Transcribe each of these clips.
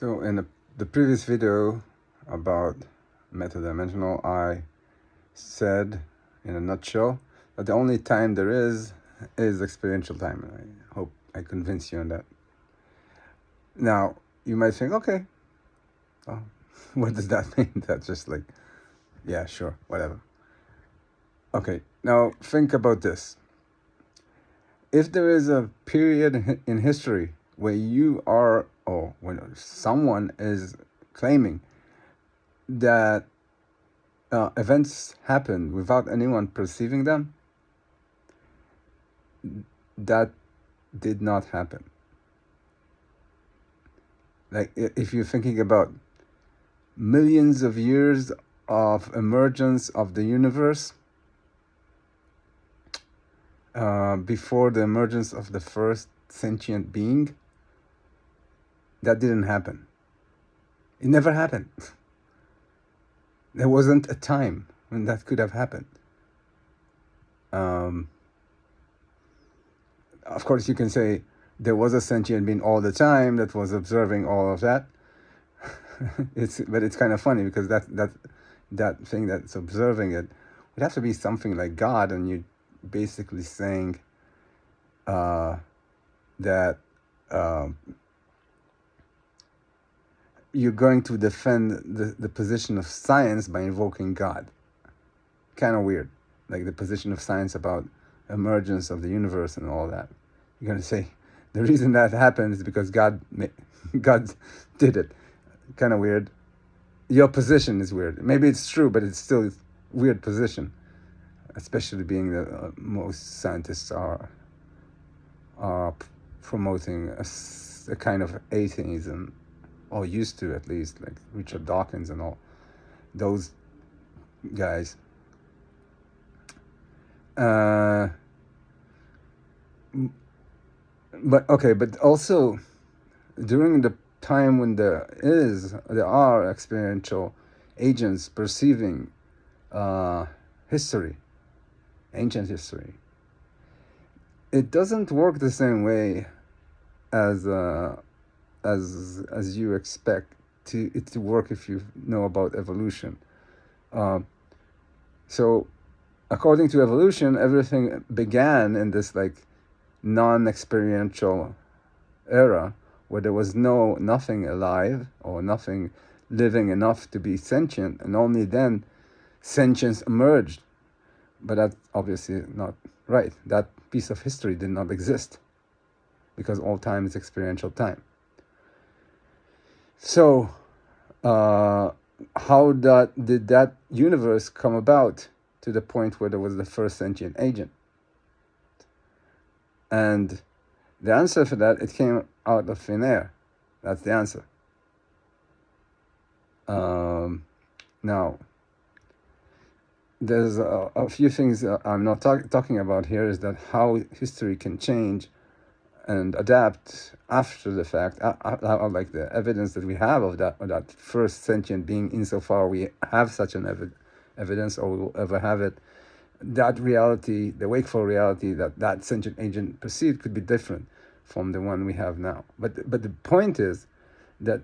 So in the previous video about metadimensional, I said in a nutshell that the only time there is experiential time. And I hope I convince you on that. Now, you might think, okay, well, what does that mean? That's just like, yeah, sure, whatever. Okay, now think about this. If there is a period in history where you are, or when someone is claiming that events happened without anyone perceiving them, that did not happen. Like, if you're thinking about millions of years of emergence of the universe, before the emergence of the first sentient being, that didn't happen. It never happened. There wasn't a time when that could have happened. Of course, you can say there was a sentient being all the time that was observing all of that. But it's kind of funny because that thing that's observing it would have to be something like God, and you're basically saying that you're going to defend the position of science by invoking God. Kind of weird, like the position of science about emergence of the universe and all that. You're going to say the reason that happened is because God did it. Kind of weird. Your position is weird. Maybe it's true, but it's still a weird position, especially being that most scientists are promoting a kind of atheism, or used to, at least, like Richard Dawkins and all those guys. But also during the time when there are experiential agents perceiving history, ancient history, it doesn't work the same way as you expect it to work if you know about evolution. So according to evolution, everything began in this like non-experiential era where there was nothing alive or nothing living enough to be sentient, and only then sentience emerged. But that's obviously not right. That piece of history did not exist because all time is experiential time. So how did that universe come about to the point where there was the first sentient agent? And the answer for that, it came out of thin air. That's the answer. Now, there's a few things I'm not talking about here, is that how history can change and adapt after the fact, like the evidence that we have of that first sentient being, insofar we have such an evidence, or we will ever have it. That reality, the wakeful reality that sentient agent perceived, could be different from the one we have now. But the point is that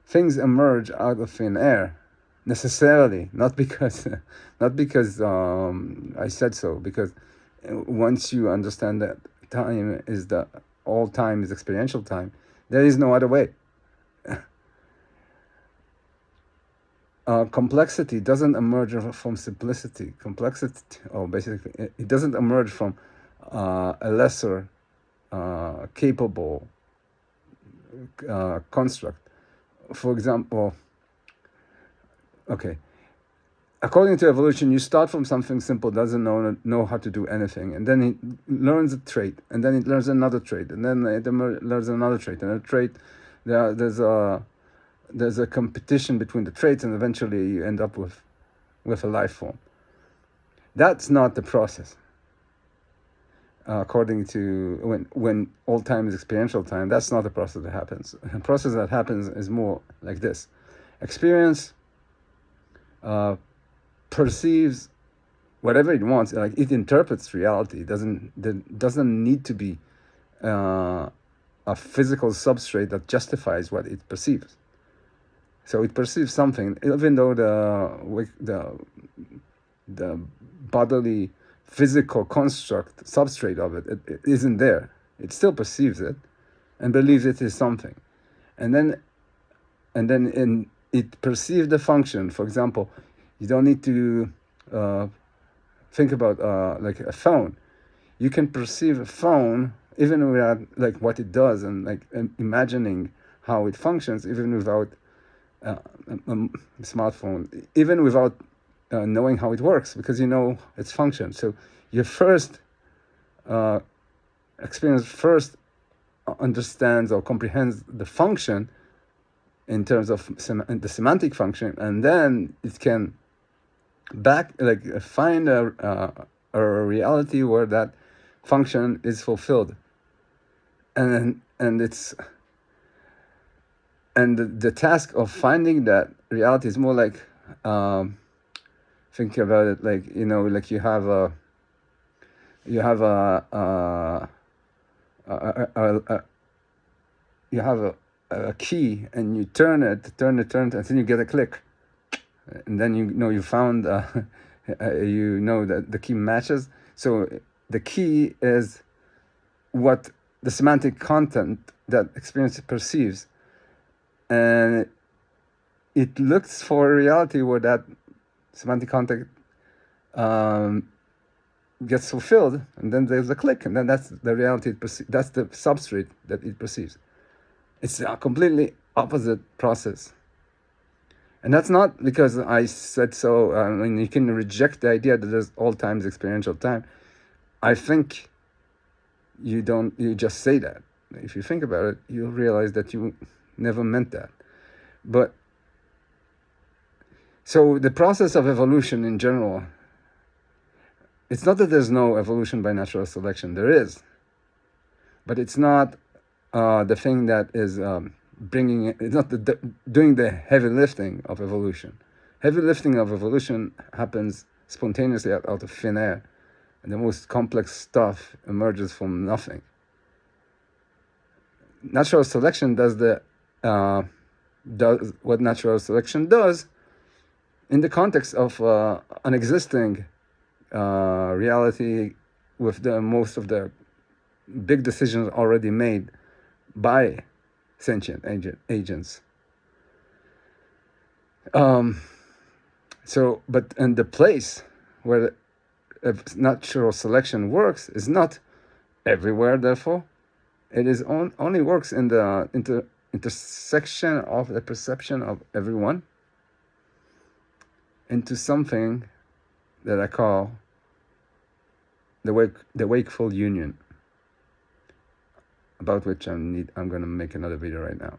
things emerge out of thin air, necessarily, not because I said so. Because once you understand that time is all time is experiential time, there is no other way. Complexity doesn't emerge from simplicity. Complexity, basically, it doesn't emerge from a lesser capable construct. For example, according to evolution, you start from something simple, doesn't know how to do anything, and then it learns a trait, and then it learns another trait, and then it learns another trait, and a trait. There's a competition between the traits, and eventually you end up with a life form. That's not the process. According to when all time is experiential time, that's not the process that happens. The process that happens is more like this: experience perceives whatever it wants, like it interprets reality. It doesn't need to be a physical substrate that justifies what it perceives. So it perceives something, even though the bodily physical construct substrate of it isn't there. It still perceives it and believes it is something, and then it perceives the function. For example, you don't need to think about like a phone. You can perceive a phone even without like what it does and imagining how it functions, even without a smartphone, even without knowing how it works, because you know its function. So your first experience first understands or comprehends the function in terms of the semantic function, and then it can find a reality where that function is fulfilled, and the task of finding that reality is more like think about it like, like you have a key, and you turn it, and then you get a click, and then you found that the key matches. So the key is what the semantic content that experience perceives, and it looks for a reality where that semantic content gets fulfilled, and then there's a click, and then that's the reality that's the substrate that it perceives. It's a completely opposite process. And that's not because I said so. I mean, you can reject the idea that there's all times experiential time. I think you just say that. If you think about it, you'll realize that you never meant that. But so the process of evolution in general, it's not that there's no evolution by natural selection. There is. But it's not the thing that is bringing it. It's not doing the heavy lifting of evolution. Heavy lifting of evolution happens spontaneously out of thin air, and the most complex stuff emerges from nothing. Natural selection does what natural selection does in the context of an existing reality with most of the big decisions already made by sentient agents. But the place where natural selection works is not everywhere. Therefore, it is only works in the intersection of the perception of everyone into something that I call the wakeful union, about which I'm going to make another video right now.